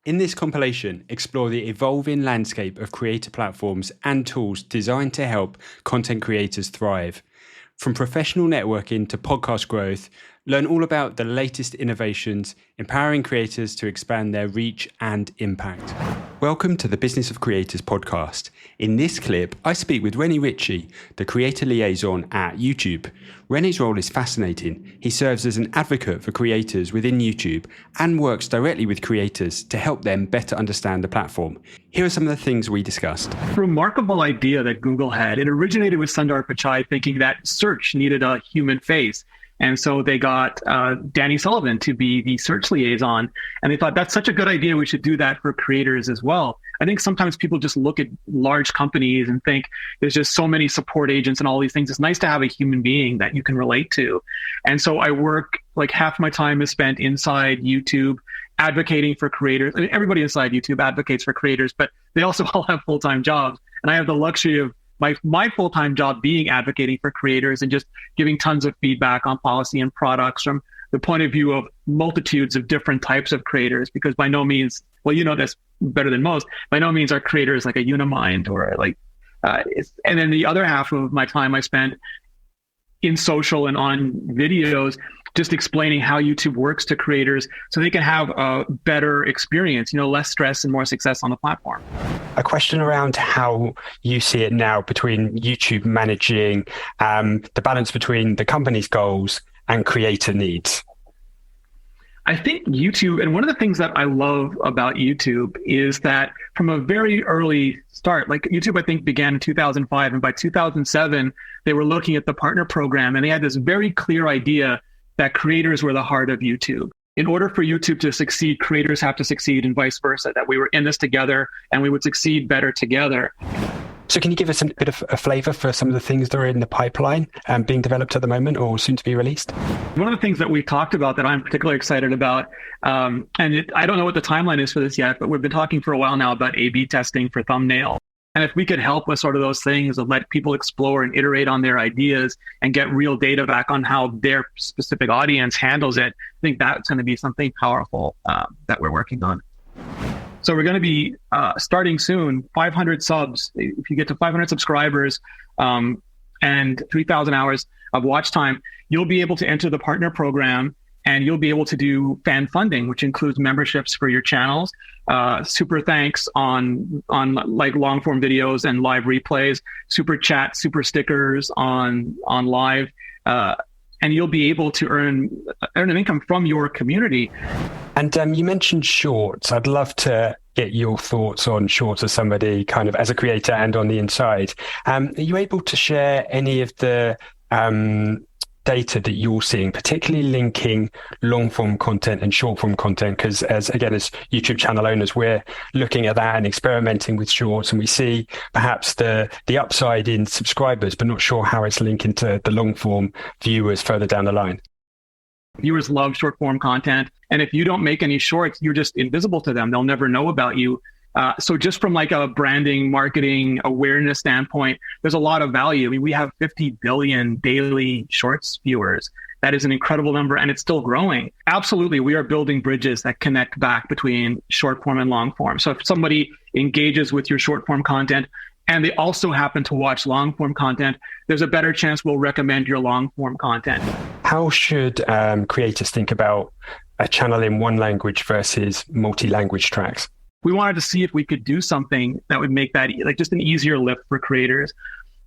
In this compilation, explore the evolving landscape of creator platforms and tools designed to help content creators thrive. From professional networking to podcast growth, learn all about the latest innovations, empowering creators to expand their reach and impact. Welcome to the Business of Creators podcast. In this clip, I speak with Rene Ritchie, the Creator Liaison at YouTube. Rene's role is fascinating. He serves as an advocate for creators within YouTube and works directly with creators to help them better understand the platform. Here are some of the things we discussed. Remarkable idea that Google had. It originated with Sundar Pichai thinking that search needed a human face. And so they got Danny Sullivan to be the search liaison. And they thought, that's such a good idea. We should do that for creators as well. I think sometimes people just look at large companies and think there's just so many support agents and all these things. It's nice to have a human being that you can relate to. And so I work, like half my time is spent inside YouTube advocating for creators. I mean, everybody inside YouTube advocates for creators, but they also all have full-time jobs. And I have the luxury of my full-time job being advocating for creators and just giving tons of feedback on policy and products from the point of view of multitudes of different types of creators, because by no means, well, you know this better than most, by no means are creators like a unimind or like, and then the other half of my time I spend in social and on videos, just explaining how YouTube works to creators so they can have a better experience, less stress and more success on the platform. A question around how you see it now between YouTube managing the balance between the company's goals and creator needs. I think YouTube, and one of the things that I love about YouTube is that from a very early start, like YouTube, I think began in 2005, and by 2007, they were looking at the partner program, and they had this very clear idea that creators were the heart of YouTube. In order for YouTube to succeed, creators have to succeed and vice versa, that we were in this together and we would succeed better together. So can you give us a bit of a flavor for some of the things that are in the pipeline and being developed at the moment or soon to be released? One of the things that we've talked about that I'm particularly excited about, I don't know what the timeline is for this yet, but we've been talking for a while now about A/B testing for thumbnail. And if we could help with sort of those things and let people explore and iterate on their ideas and get real data back on how their specific audience handles it, I think that's going to be something powerful that we're working on. So we're going to be starting soon, 500 subs. If you get to 500 subscribers and 3,000 hours of watch time, you'll be able to enter the partner program and you'll be able to do fan funding, which includes memberships for your channels, super thanks on like long form videos and live replays, super chat, super stickers on live, and you'll be able to earn an income from your community. And you mentioned shorts. I'd love to get your thoughts on shorts as somebody kind of as a creator and on the inside. Are you able to share any of the data that you're seeing, particularly linking long form content and short form content? Because as YouTube channel owners, we're looking at that and experimenting with shorts, and we see perhaps the upside in subscribers, but not sure how it's linking to the long form viewers further down the line. Viewers love short form content. And if you don't make any shorts, you're just invisible to them. They'll never know about you. So just from like a branding, marketing, awareness standpoint, there's a lot of value. I mean, we have 50 billion daily shorts viewers. That is an incredible number, and it's still growing. Absolutely, we are building bridges that connect back between short form and long form. So if somebody engages with your short form content and they also happen to watch long form content, there's a better chance we'll recommend your long form content. How should creators think about a channel in one language versus multi-language tracks? We wanted to see if we could do something that would make that like just an easier lift for creators.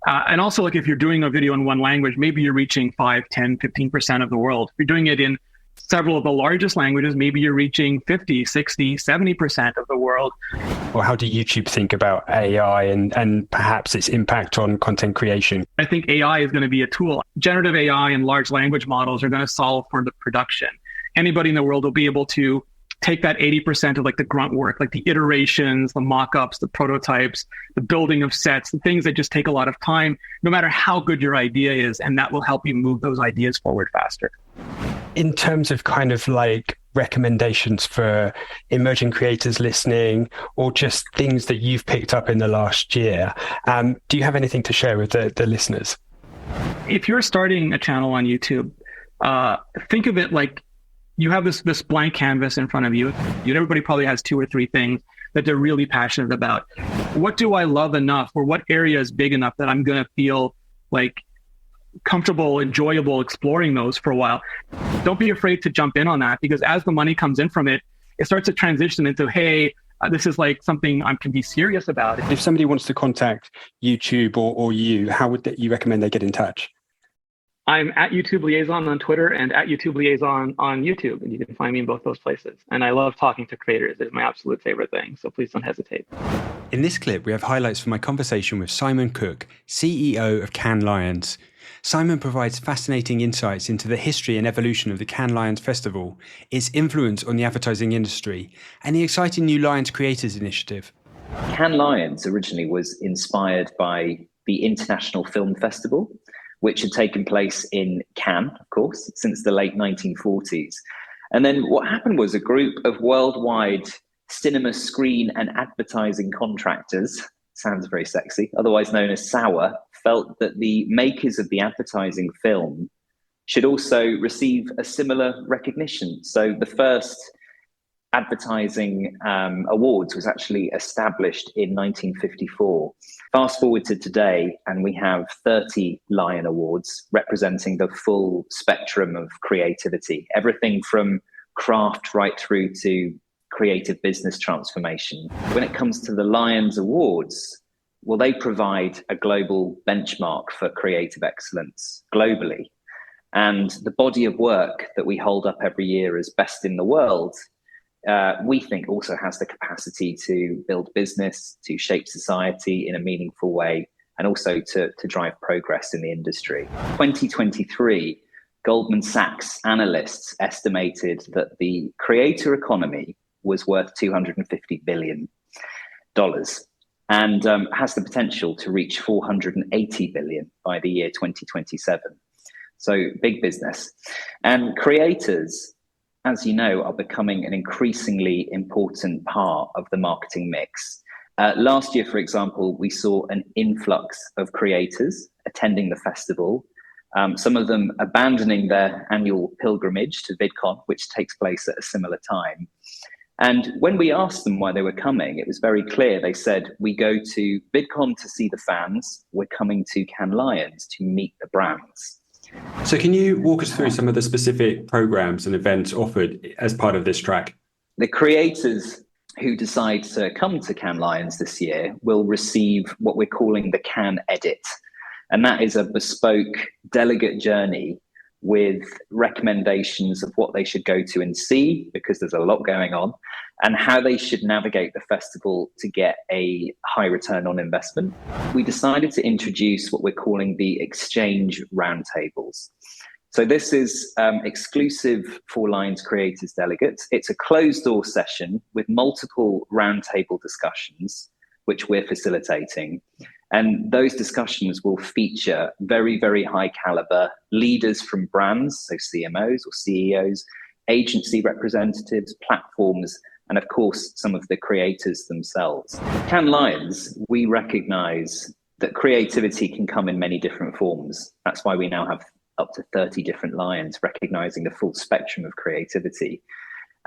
And also, like if you're doing a video in one language, maybe you're reaching 5, 10, 15% of the world. If you're doing it in several of the largest languages, maybe you're reaching 50, 60, 70% of the world. Or how do YouTube think about AI and perhaps its impact on content creation? I think AI is going to be a tool. Generative AI and large language models are going to solve for the production. Anybody in the world will be able to take that 80% of like the grunt work, like the iterations, the mock-ups, the prototypes, the building of sets, the things that just take a lot of time, no matter how good your idea is, and that will help you move those ideas forward faster. In terms of kind of like recommendations for emerging creators listening, or just things that you've picked up in the last year, do you have anything to share with the listeners? If you're starting a channel on YouTube, think of it like you have this blank canvas in front of you. Everybody probably has 2 or 3 things that they're really passionate about. What do I love enough, or what area is big enough that I'm going to feel like comfortable, enjoyable exploring those for a while? Don't be afraid to jump in on that, because as the money comes in from it, it starts to transition into, hey, this is like something I can be serious about. If somebody wants to contact YouTube or you, how would you recommend they get in touch? I'm at YouTube Liaison on Twitter and at YouTube Liaison on YouTube, and you can find me in both those places. And I love talking to creators. It's my absolute favorite thing, so please don't hesitate. In this clip, we have highlights from my conversation with Simon Cook, CEO of Cannes Lions. Simon provides fascinating insights into the history and evolution of the Cannes Lions Festival, its influence on the advertising industry, and the exciting new Lions Creators Initiative. Cannes Lions originally was inspired by the International Film Festival, which had taken place in Cannes, of course, since the late 1940s. And then what happened was a group of worldwide cinema, screen and advertising contractors, sounds very sexy, otherwise known as SAWA, felt that the makers of the advertising film should also receive a similar recognition. So the first advertising awards was actually established in 1954. Fast forward to today, and we have 30 Lion Awards representing the full spectrum of creativity, everything from craft right through to creative business transformation. When it comes to the Lions Awards, well, they provide a global benchmark for creative excellence globally. And the body of work that we hold up every year as best in the world, we think also has the capacity to build business, to shape society in a meaningful way, and also to drive progress in the industry. 2023, Goldman Sachs analysts estimated that the creator economy was worth $250 billion and has the potential to reach $480 billion by the year 2027. So big business. And creators, as you know, are becoming an increasingly important part of the marketing mix. Last year, for example, we saw an influx of creators attending the festival, some of them abandoning their annual pilgrimage to VidCon, which takes place at a similar time. And when we asked them why they were coming, it was very clear. They said, we go to VidCon to see the fans, we're coming to Cannes Lions to meet the brands. So can you walk us through some of the specific programs and events offered as part of this track? The creators who decide to come to Cannes Lions this year will receive what we're calling the Cannes Edit. And that is a bespoke delegate journey with recommendations of what they should go to and see, because there's a lot going on, and how they should navigate the festival to get a high return on investment. We decided to introduce what we're calling the Exchange Roundtables. So this is exclusive for Lions Creators delegates. It's a closed door session with multiple roundtable discussions, which we're facilitating. And those discussions will feature very, very high caliber leaders from brands, so CMOs or CEOs, agency representatives, platforms, and of course, some of the creators themselves. Cannes Lions, we recognize that creativity can come in many different forms. That's why we now have up to 30 different Lions recognizing the full spectrum of creativity.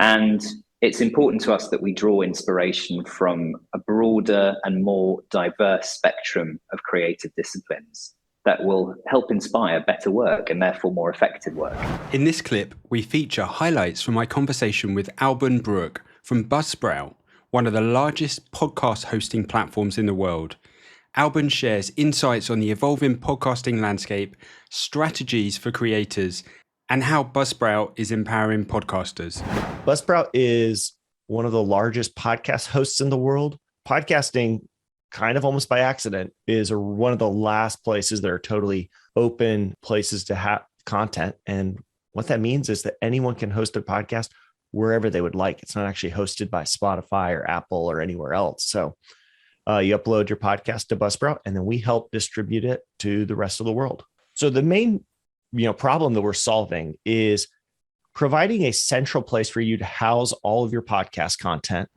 And it's important to us that we draw inspiration from a broader and more diverse spectrum of creative disciplines that will help inspire better work and therefore more effective work. In this clip, we feature highlights from my conversation with Alban Brook from Buzzsprout, one of the largest podcast hosting platforms in the world. Alban shares insights on the evolving podcasting landscape, strategies for creators, and how Buzzsprout is empowering podcasters. Buzzsprout is one of the largest podcast hosts in the world. Podcasting, kind of almost by accident, is one of the last places that are totally open places to have content. And what that means is that anyone can host a podcast wherever they would like. It's not actually hosted by Spotify or Apple or anywhere else. So you upload your podcast to Buzzsprout, and then we help distribute it to the rest of the world. So the main problem that we're solving is providing a central place for you to house all of your podcast content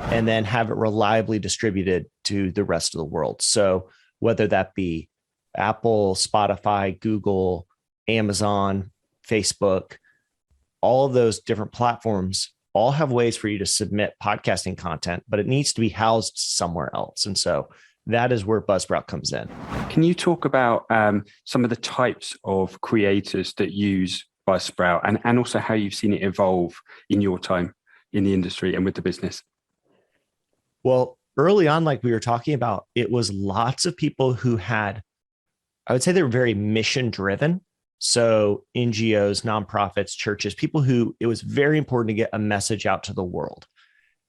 and then have it reliably distributed to the rest of the world. So whether that be Apple, Spotify, Google, Amazon, Facebook, all of those different platforms all have ways for you to submit podcasting content, but it needs to be housed somewhere else. And so that is where Buzzsprout comes in. Can you talk about some of the types of creators that use Buzzsprout and also how you've seen it evolve in your time in the industry and with the business? Well, early on, like we were talking about, it was lots of people who had, I would say they were very mission driven. So NGOs, nonprofits, churches, people who it was very important to get a message out to the world.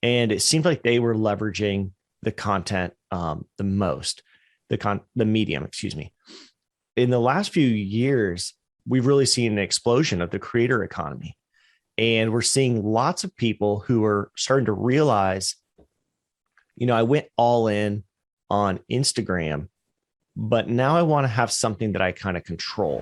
And it seemed like they were leveraging the content the most, the medium, excuse me. In the last few years, we've really seen an explosion of the creator economy. And we're seeing lots of people who are starting to realize, I went all in on Instagram, but now I want to have something that I kind of control.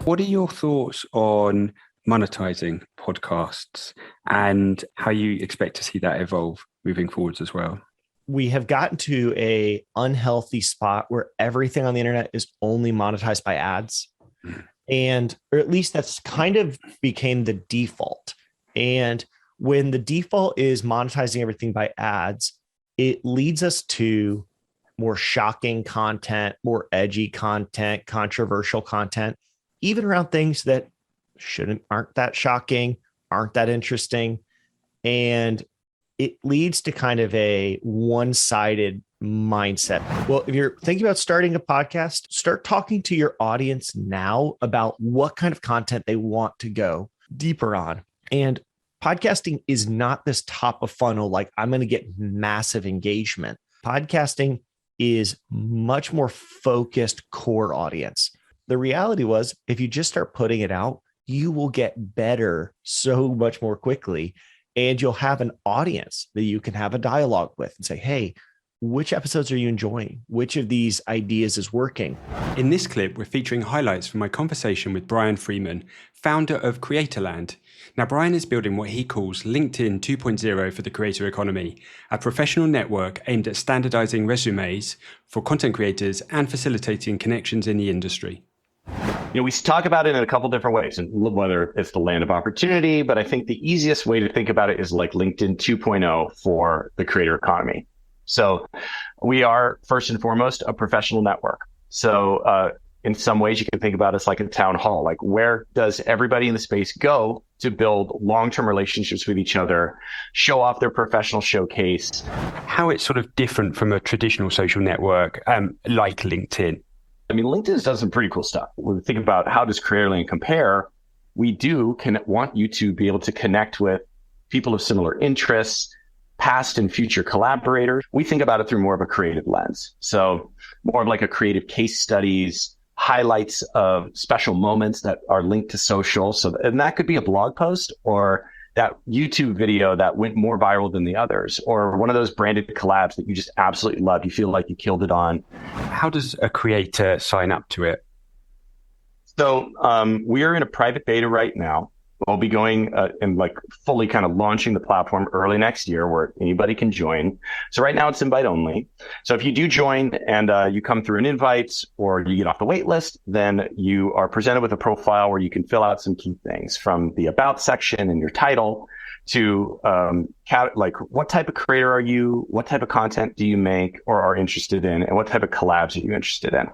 What are your thoughts on monetizing podcasts and how you expect to see that evolve moving forwards as well? We have gotten to a unhealthy spot where everything on the internet is only monetized by ads. And, or at least that's kind of became the default. And when the default is monetizing everything by ads, it leads us to more shocking content, more edgy content, controversial content, even around things that aren't that shocking, aren't that interesting. And it leads to kind of a one-sided mindset. Well, if you're thinking about starting a podcast, start talking to your audience now about what kind of content they want to go deeper on. And podcasting is not this top of funnel, like I'm going to get massive engagement. Podcasting is much more focused core audience. The reality was, if you just start putting it out, you will get better so much more quickly. And you'll have an audience that you can have a dialogue with and say, hey, which episodes are you enjoying? Which of these ideas is working? In this clip, we're featuring highlights from my conversation with Brian Freeman, founder of Creatorland. Now, Brian is building what he calls LinkedIn 2.0 for the creator economy, a professional network aimed at standardizing resumes for content creators and facilitating connections in the industry. We talk about it in a couple different ways, and whether it's the land of opportunity, but I think the easiest way to think about it is like LinkedIn 2.0 for the creator economy. So we are first and foremost a professional network. So in some ways you can think about us like a town hall, like where does everybody in the space go to build long-term relationships with each other, show off their professional showcase. How it's sort of different from a traditional social network like LinkedIn. I mean, LinkedIn does some pretty cool stuff. When we think about how does Creatorland compare, we want you to be able to connect with people of similar interests, past and future collaborators. We think about it through more of a creative lens. So more of like a creative case studies, highlights of special moments that are linked to social. And that could be a blog post or that YouTube video that went more viral than the others, or one of those branded collabs that you just absolutely love. You feel like you killed it on. How does a creator sign up to it? So we are in a private beta right now. We'll be going and like fully kind of launching the platform early next year where anybody can join. So right now it's invite only. So if you do join and you come through an invite or you get off the wait list, then you are presented with a profile where you can fill out some key things from the about section and your title to like what type of creator are you, what type of content do you make or are interested in, and what type of collabs are you interested in.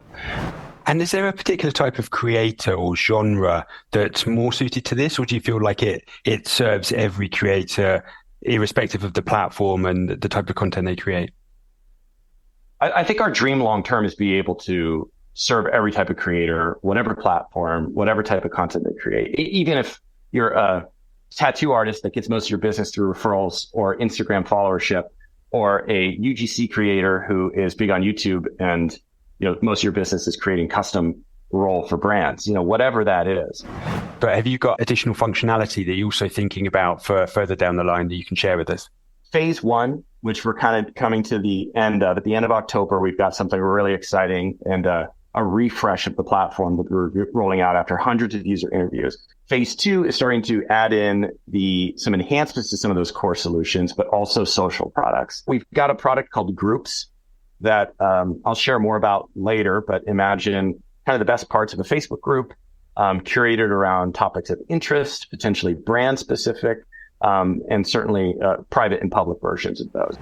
And is there a particular type of creator or genre that's more suited to this, or do you feel like it serves every creator, irrespective of the platform and the type of content they create? I think our dream long term is be able to serve every type of creator, whatever platform, whatever type of content they create. Even if you're a tattoo artist that gets most of your business through referrals or Instagram followership, or a UGC creator who is big on YouTube and most of your business is creating custom role for brands, whatever that is. But have you got additional functionality that you're also thinking about for further down the line that you can share with us? Phase 1, which we're kind of coming to the end of, at the end of October, we've got something really exciting and a refresh of the platform that we're rolling out after hundreds of user interviews. Phase 2 is starting to add in some enhancements to some of those core solutions, but also social products. We've got a product called Groups that I'll share more about later, but imagine kind of the best parts of a Facebook group curated around topics of interest, potentially brand specific, and certainly private and public versions of those.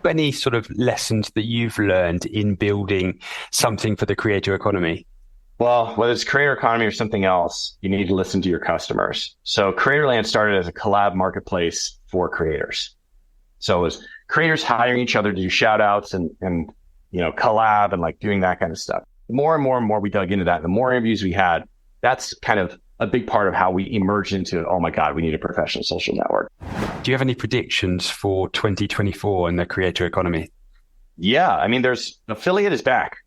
Any sort of lessons that you've learned in building something for the creator economy? Well, whether it's creator economy or something else, you need to listen to your customers. So Creatorland started as a collab marketplace for creators. So it was creators hiring each other to do shout outs and collab and like doing that kind of stuff. The more and more we dug into that, the more interviews we had, that's kind of a big part of how we emerged into, oh my God, we need a professional social network. Do you have any predictions for 2024 in the creator economy? Yeah, I mean, affiliate is back.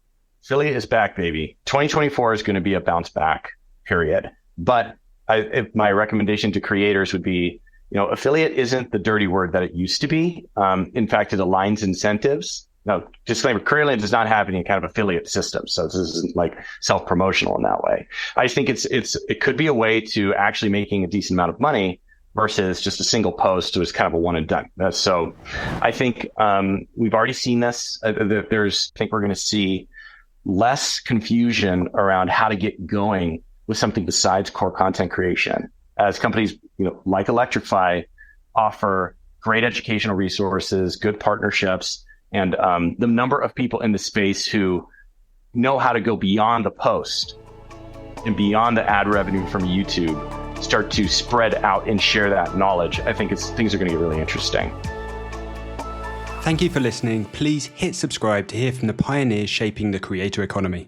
Affiliate is back, baby. 2024 is going to be a bounce back period. But if my recommendation to creators would be, affiliate isn't the dirty word that it used to be. In fact, it aligns incentives. Now, disclaimer, Creatorland does not have any kind of affiliate system. So this isn't like self-promotional in that way. I think it could be a way to actually making a decent amount of money versus just a single post was kind of a one and done. So I think we've already seen this. I think we're going to see less confusion around how to get going with something besides core content creation, as companies like Electrify offer great educational resources, good partnerships, and the number of people in the space who know how to go beyond the post and beyond the ad revenue from YouTube start to spread out and share that knowledge. I think things are going to get really interesting. Thank you for listening. Please hit subscribe to hear from the pioneers shaping the creator economy.